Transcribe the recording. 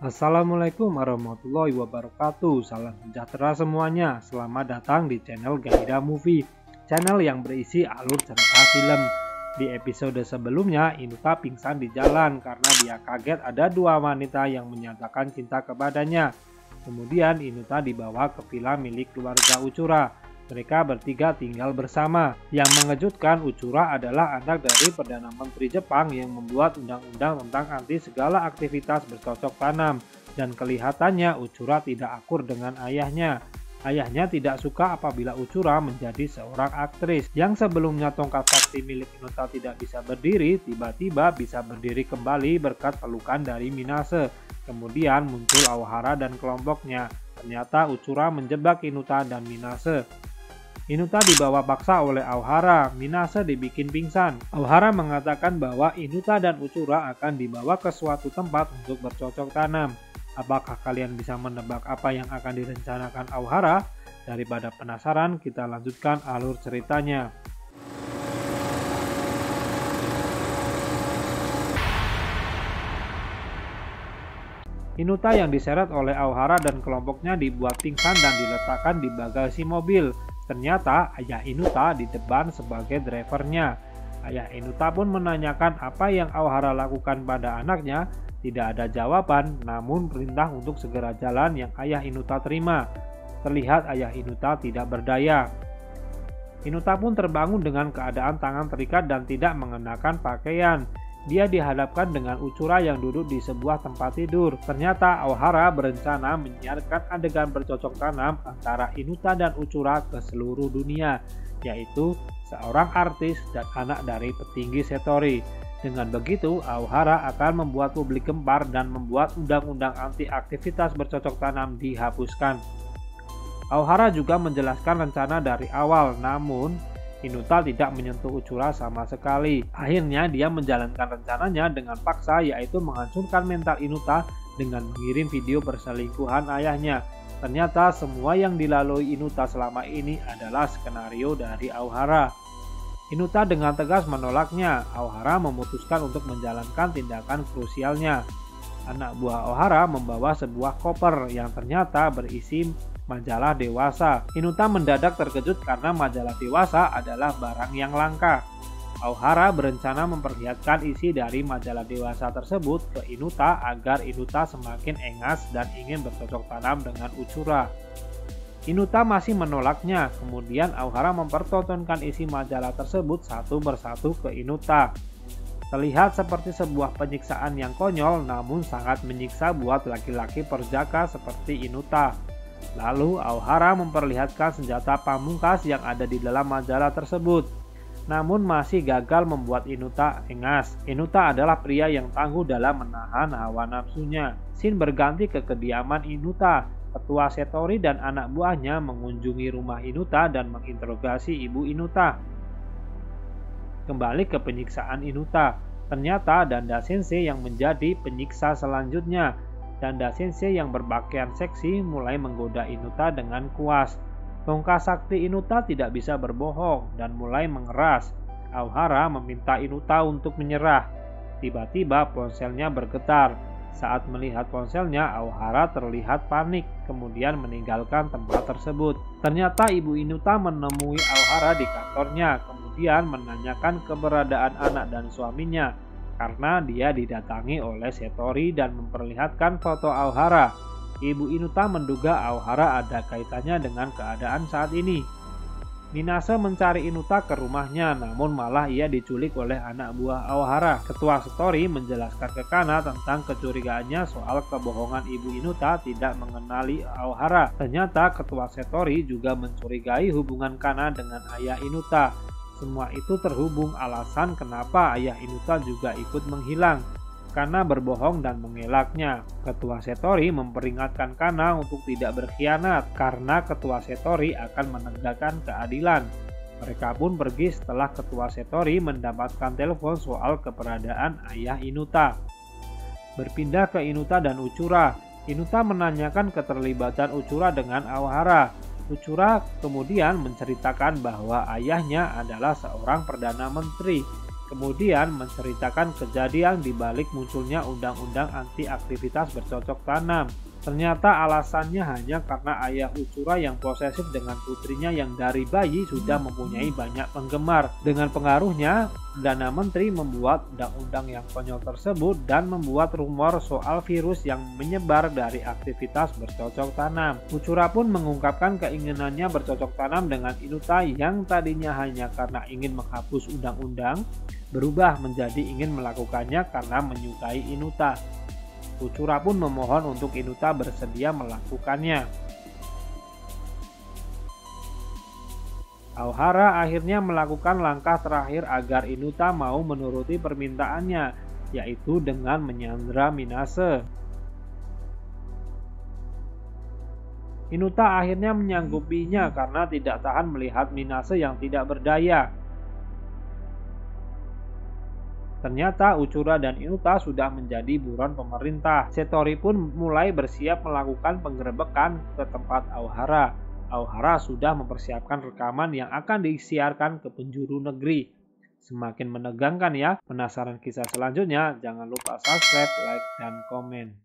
Assalamualaikum warahmatullahi wabarakatuh. Salam sejahtera semuanya. Selamat datang di channel Gairah Movie, channel yang berisi alur cerita film. Di episode sebelumnya, Inuta pingsan di jalan karena dia kaget ada dua wanita yang menyatakan cinta kepadanya. Kemudian Inuta dibawa ke villa milik keluarga Uchura. Mereka bertiga tinggal bersama. Yang mengejutkan, Uchura adalah anak dari Perdana Menteri Jepang yang membuat undang-undang tentang anti segala aktivitas bercocok tanam. Dan kelihatannya Uchura tidak akur dengan ayahnya. Ayahnya tidak suka apabila Uchura menjadi seorang aktris. Yang sebelumnya tongkat sakti milik Inuta tidak bisa berdiri, tiba-tiba bisa berdiri kembali berkat pelukan dari Minase. Kemudian muncul Aohara dan kelompoknya. Ternyata Uchura menjebak Inuta dan Minase. Inuta dibawa paksa oleh Aohara, Minase dibikin pingsan. Aohara mengatakan bahwa Inuta dan Uchura akan dibawa ke suatu tempat untuk bercocok tanam. Apakah kalian bisa menebak apa yang akan direncanakan Aohara? Daripada penasaran, kita lanjutkan alur ceritanya. Inuta yang diseret oleh Aohara dan kelompoknya dibuat pingsan dan diletakkan di bagasi mobil. Ternyata ayah Inuta di depan sebagai drivernya. Ayah Inuta pun menanyakan apa yang Aohara lakukan pada anaknya. Tidak ada jawaban, namun perintah untuk segera jalan yang ayah Inuta terima. Terlihat ayah Inuta tidak berdaya. Inuta pun terbangun dengan keadaan tangan terikat dan tidak mengenakan pakaian. Dia dihadapkan dengan Uchura yang duduk di sebuah tempat tidur. Ternyata Aohara berencana menyiarkan adegan bercocok tanam antara Inuta dan Uchura ke seluruh dunia, yaitu seorang artis dan anak dari petinggi Setori. Dengan begitu, Aohara akan membuat publik gempar dan membuat undang-undang anti aktivitas bercocok tanam dihapuskan. Aohara juga menjelaskan rencana dari awal, namun Inuta tidak menyentuh Uchura sama sekali. Akhirnya dia menjalankan rencananya dengan paksa, yaitu menghancurkan mental Inuta dengan mengirim video perselingkuhan ayahnya. Ternyata semua yang dilalui Inuta selama ini adalah skenario dari Aohara. Inuta dengan tegas menolaknya. Aohara memutuskan untuk menjalankan tindakan krusialnya. Anak buah Aohara membawa sebuah koper yang ternyata berisi majalah dewasa. Inuta mendadak terkejut karena majalah dewasa adalah barang yang langka. Aohara berencana memperlihatkan isi dari majalah dewasa tersebut ke Inuta agar Inuta semakin engas dan ingin bercocok tanam dengan Uchura. Inuta masih menolaknya. Kemudian Aohara mempertontonkan isi majalah tersebut satu persatu ke Inuta. Terlihat seperti sebuah penyiksaan yang konyol, namun sangat menyiksa buat laki-laki perjaka seperti Inuta. Lalu Aohara memperlihatkan senjata pamungkas yang ada di dalam majalah tersebut. Namun masih gagal membuat Inuta engas. Inuta adalah pria yang tangguh dalam menahan hawa nafsunya. Scene berganti ke kediaman Inuta. Ketua Setori dan anak buahnya mengunjungi rumah Inuta dan menginterogasi ibu Inuta. Kembali ke penyiksaan Inuta. Ternyata Danda Sensei yang menjadi penyiksa selanjutnya. Danda Sensei yang berpakaian seksi mulai menggoda Inuta dengan kuas. Tongkat sakti Inuta tidak bisa berbohong dan mulai mengeras. Aohara meminta Inuta untuk menyerah. Tiba-tiba ponselnya bergetar. Saat melihat ponselnya, Aohara terlihat panik, kemudian meninggalkan tempat tersebut. Ternyata ibu Inuta menemui Aohara di kantornya, kemudian menanyakan keberadaan anak dan suaminya. Karena dia didatangi oleh Setori dan memperlihatkan foto Aohara. Ibu Inuta menduga Aohara ada kaitannya dengan keadaan saat ini. Minase mencari Inuta ke rumahnya, namun malah ia diculik oleh anak buah Aohara. Ketua Setori menjelaskan ke Kana tentang kecurigaannya soal kebohongan ibu Inuta tidak mengenali Aohara. Ternyata Ketua Setori juga mencurigai hubungan Kana dengan ayah Inuta. Semua itu terhubung alasan kenapa ayah Inuta juga ikut menghilang, karena berbohong dan mengelaknya. Ketua Setori memperingatkan Kana untuk tidak berkhianat, karena Ketua Setori akan menegakkan keadilan. Mereka pun pergi setelah Ketua Setori mendapatkan telepon soal keberadaan ayah Inuta. Berpindah ke Inuta dan Uchura. Inuta menanyakan keterlibatan Uchura dengan Aohara. Uchura kemudian menceritakan bahwa ayahnya adalah seorang perdana menteri. Kemudian menceritakan kejadian di balik munculnya undang-undang anti aktivitas bercocok tanam. Ternyata alasannya hanya karena ayah Utsura yang posesif dengan putrinya yang dari bayi sudah mempunyai banyak penggemar. Dengan pengaruhnya, Perdana Menteri membuat undang-undang yang konyol tersebut dan membuat rumor soal virus yang menyebar dari aktivitas bercocok tanam. Utsura pun mengungkapkan keinginannya bercocok tanam dengan Inuta yang tadinya hanya karena ingin menghapus undang-undang, berubah menjadi ingin melakukannya karena menyukai Inuta. Utsura pun memohon untuk Inuta bersedia melakukannya. Aohara akhirnya melakukan langkah terakhir agar Inuta mau menuruti permintaannya, yaitu dengan menyandra Minase. Inuta akhirnya menyanggupinya karena tidak tahan melihat Minase yang tidak berdaya. Ternyata Utsura dan Inuta sudah menjadi buron pemerintah. Settori pun mulai bersiap melakukan penggerebekan ke tempat Aohara. Aohara sudah mempersiapkan rekaman yang akan disiarkan ke penjuru negeri. Semakin menegangkan ya. Penasaran kisah selanjutnya? Jangan lupa subscribe, like, dan komen.